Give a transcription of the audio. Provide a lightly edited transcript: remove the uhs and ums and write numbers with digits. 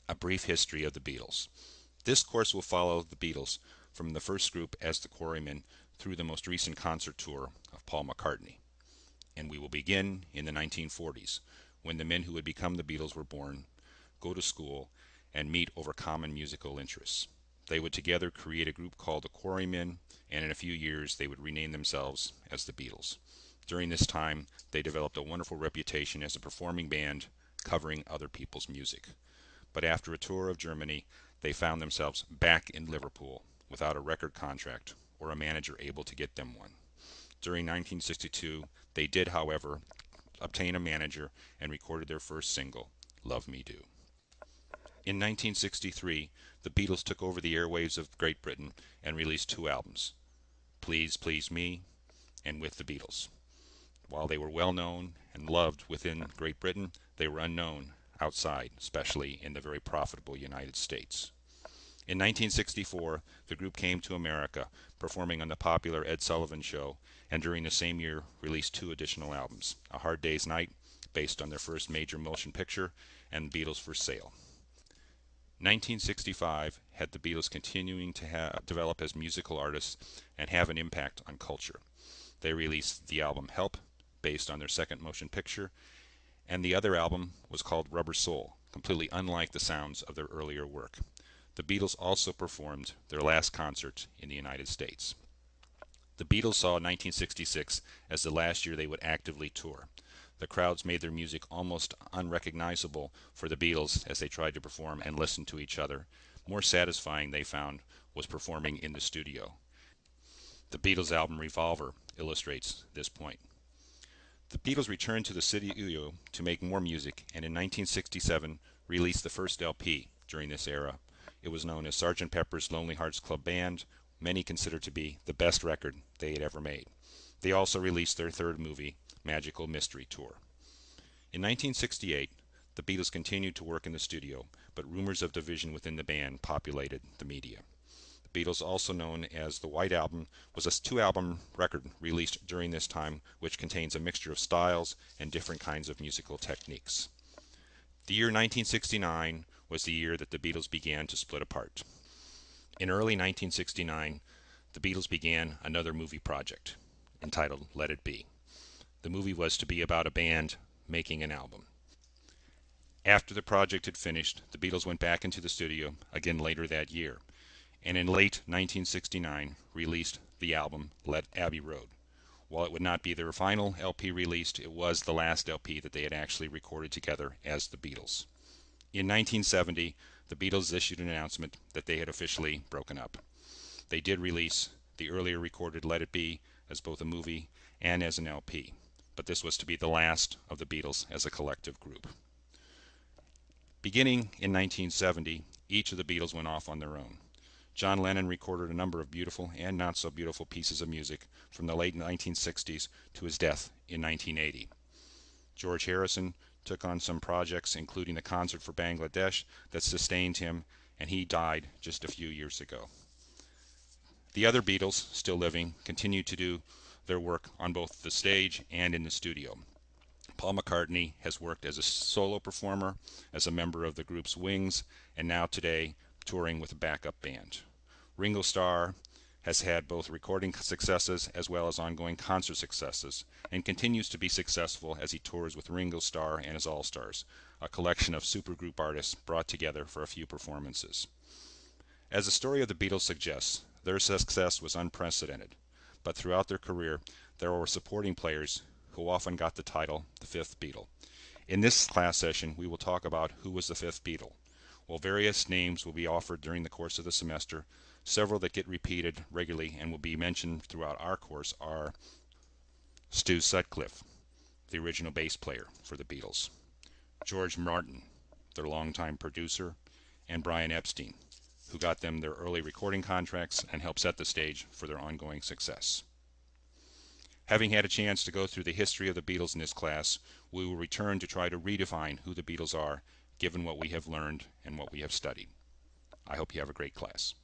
A brief history of the Beatles. This course will follow the Beatles from the first group as the Quarrymen through the most recent concert tour of Paul McCartney. And we will begin in the 1940s, when the men who would become the Beatles were born, go to school, and meet over common musical interests. They would together create a group called the Quarrymen, and in a few years they would rename themselves as the Beatles. During this time, they developed a wonderful reputation as a performing band covering other people's music. But after a tour of Germany, they found themselves back in Liverpool without a record contract or a manager able to get them one. During 1962, they did, however, obtain a manager and recorded their first single, Love Me Do. In 1963, the Beatles took over the airwaves of Great Britain and released two albums, Please Please Me and With the Beatles. While they were well known and loved within Great Britain, they were unknown outside, especially in the very profitable United States. In 1964, the group came to America, performing on the popular Ed Sullivan Show, and during the same year released two additional albums, A Hard Day's Night, based on their first major motion picture, and Beatles for Sale. 1965 had the Beatles continuing to develop as musical artists and have an impact on culture. They released the album Help, based on their second motion picture, and the other album was called Rubber Soul, completely unlike the sounds of their earlier work. The Beatles also performed their last concert in the United States. The Beatles saw 1966 as the last year they would actively tour. The crowds made their music almost unrecognizable for the Beatles as they tried to perform and listen to each other. More satisfying, they found, was performing in the studio. The Beatles album Revolver illustrates this point. The Beatles returned to the studio to make more music, and in 1967 released the first LP during this era. It was known as Sgt. Pepper's Lonely Hearts Club Band, many consider to be the best record they had ever made. They also released their third movie, Magical Mystery Tour. In 1968, the Beatles continued to work in the studio, but rumors of division within the band populated the media. The Beatles, also known as the White Album, was a two-album record released during this time which contains a mixture of styles and different kinds of musical techniques. The year 1969 was the year that the Beatles began to split apart. In early 1969, the Beatles began another movie project entitled Let It Be. The movie was to be about a band making an album. After the project had finished, the Beatles went back into the studio again later that year, and in late 1969 released the album Let Abbey Road. While it would not be their final LP released, it was the last LP that they had actually recorded together as the Beatles. In 1970, the Beatles issued an announcement that they had officially broken up. They did release the earlier recorded Let It Be as both a movie and as an LP, but this was to be the last of the Beatles as a collective group. Beginning in 1970, each of the Beatles went off on their own. John Lennon recorded a number of beautiful and not so beautiful pieces of music from the late 1960s to his death in 1980. George Harrison took on some projects, including the concert for Bangladesh, that sustained him, and he died just a few years ago. The other Beatles, still living, continued to do their work on both the stage and in the studio. Paul McCartney has worked as a solo performer, as a member of the group's Wings, and now today touring with a backup band. Ringo Starr has had both recording successes as well as ongoing concert successes, and continues to be successful as he tours with Ringo Starr and his All-Stars, a collection of supergroup artists brought together for a few performances. As the story of the Beatles suggests, their success was unprecedented, but throughout their career there were supporting players who often got the title the fifth Beatle. In this class session we will talk about who was the fifth Beatle. While various names will be offered during the course of the semester, several that get repeated regularly and will be mentioned throughout our course are Stu Sutcliffe, the original bass player for the Beatles, George Martin, their longtime producer, and Brian Epstein, who got them their early recording contracts and helped set the stage for their ongoing success. Having had a chance to go through the history of the Beatles in this class, we will return to try to redefine who the Beatles are, given what we have learned and what we have studied. I hope you have a great class.